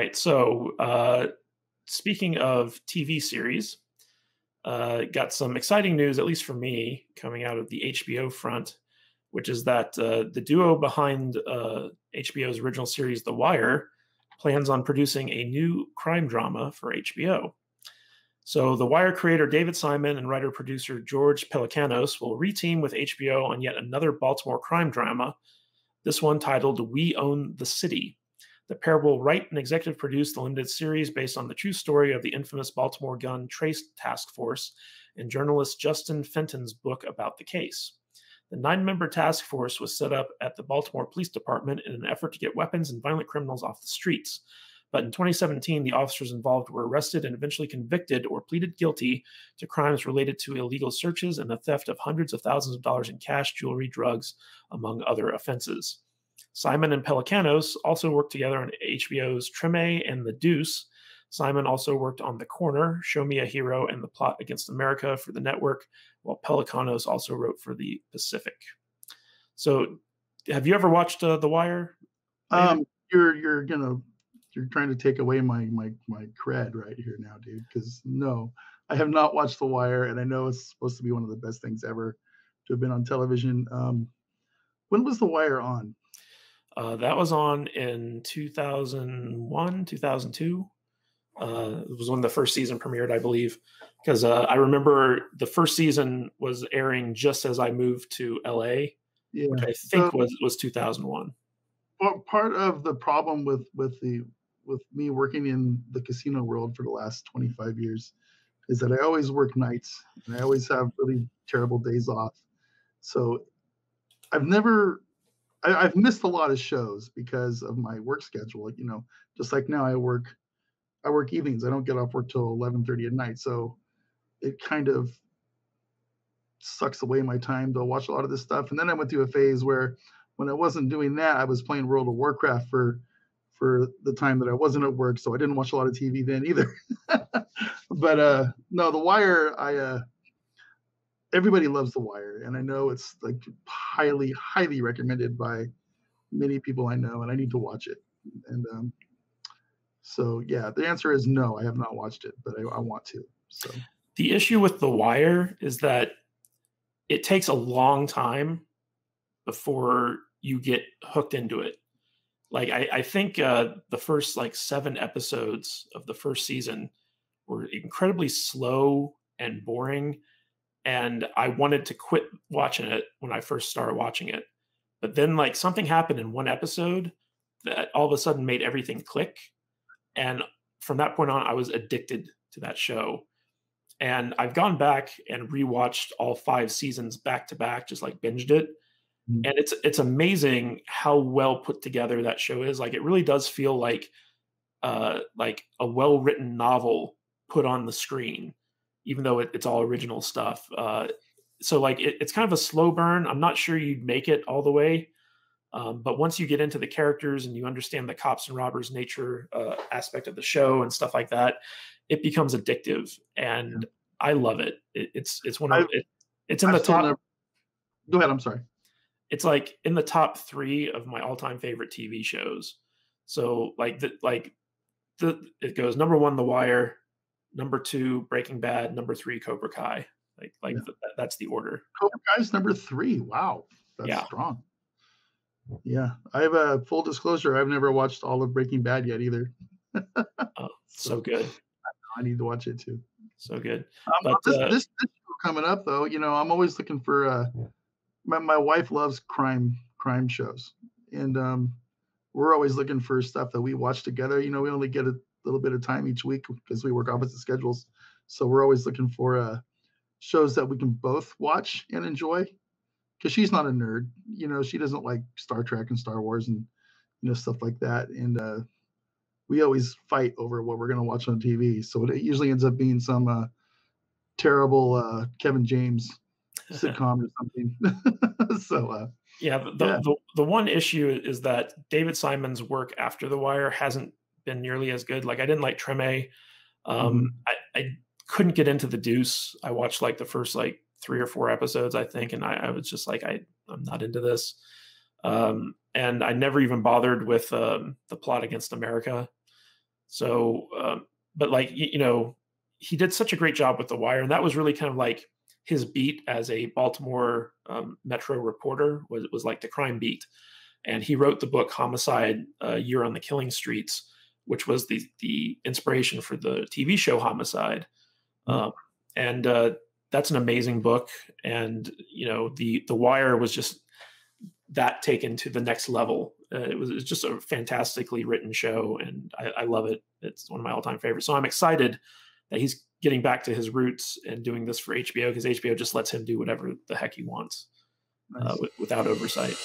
right. So, speaking of TV series, got some exciting news, at least for me, coming out of the HBO front, which is that the duo behind HBO's original series, The Wire, plans on producing a new crime drama for HBO. So, The Wire creator David Simon and writer producer George Pelecanos will reteam with HBO on yet another Baltimore crime drama, this one titled We Own the City. The pair will write and executive produce the limited series based on the true story of the infamous Baltimore gun trace task force and journalist Justin Fenton's book about the case. The 9-member task force was set up at the Baltimore Police Department in an effort to get weapons and violent criminals off the streets. But in 2017, the officers involved were arrested and eventually convicted or pleaded guilty to crimes related to illegal searches and the theft of hundreds of thousands of dollars in cash, jewelry, drugs, among other offenses. Simon and Pelecanos also worked together on HBO's Treme and The Deuce. Simon also worked on The Corner, Show Me a Hero, and The Plot Against America for the network, while Pelecanos also wrote for The Pacific. So, have you ever watched The Wire? You're trying to take away my cred right here now, dude. Because no, I have not watched The Wire, and I know it's supposed to be one of the best things ever to have been on television. When was The Wire on? That was on in 2001, 2002. It was when the first season premiered, I believe, because I remember the first season was airing just as I moved to LA, which I think was 2001. Well, part of the problem with me working in the casino world for the last 25 years is that I always work nights and I always have really terrible days off. So I've missed a lot of shows because of my work schedule. Just like now I work evenings. I don't get off work till 11:30 at night. So it kind of sucks away my time to watch a lot of this stuff. And then I went through a phase where when I wasn't doing that, I was playing World of Warcraft for the time that I wasn't at work. So I didn't watch a lot of TV then either. But no, The Wire, everybody loves The Wire. And I know it's like highly, highly recommended by many people I know, and I need to watch it. And so, yeah, the answer is no, I have not watched it, but I want to. So the issue with The Wire is that it takes a long time before you get hooked into it. Like I think the first 7 episodes of the first season were incredibly slow and boring, and I wanted to quit watching it when I first started watching it. But then something happened in one episode that all of a sudden made everything click, and from that point on, I was addicted to that show. And I've gone back and rewatched all 5 seasons back to back, just binged it. And it's amazing how well put together that show is. It really does feel like a well-written novel put on the screen, even though it's all original stuff. So it's kind of a slow burn. I'm not sure you'd make it all the way. But once you get into the characters and you understand the cops and robbers nature aspect of the show and stuff like that, it becomes addictive, and I love it. It's one of it. It's in the top. Go ahead. I'm sorry. It's in the top 3 of my all-time favorite TV shows. So it goes number 1, The Wire, number 2, Breaking Bad, number 3, Cobra Kai. That's the order. Cobra Kai's number 3. Wow, that's strong. Yeah, I have a full disclosure. I've never watched all of Breaking Bad yet either. Oh, so good. I need to watch it too. So good. But this coming up though, I'm always looking for. My wife loves crime shows, and we're always looking for stuff that we watch together. We only get a little bit of time each week because we work opposite schedules, so we're always looking for shows that we can both watch and enjoy. Because she's not a nerd, she doesn't like Star Trek and Star Wars and stuff like that, and we always fight over what we're going to watch on TV. So it usually ends up being some terrible Kevin James sitcom or something. So the one issue is that David Simon's work after The Wire hasn't been nearly as good. I didn't like Treme. I couldn't get into The Deuce. I watched the first 3 or 4 episodes, I think, and I was just I'm not into this. And I never even bothered with The Plot Against America. So, but like he did such a great job with The Wire, and that was really kind of like his beat as a Baltimore Metro reporter was like the crime beat. And he wrote the book Homicide: Year on the Killing Streets, which was the inspiration for the TV show Homicide. And that's an amazing book. And the Wire was just that taken to the next level. It was just a fantastically written show, and I love it. It's one of my all-time favorites. So I'm excited that he's getting back to his roots and doing this for HBO, because HBO just lets him do whatever the heck he wants. Nice. Without oversight.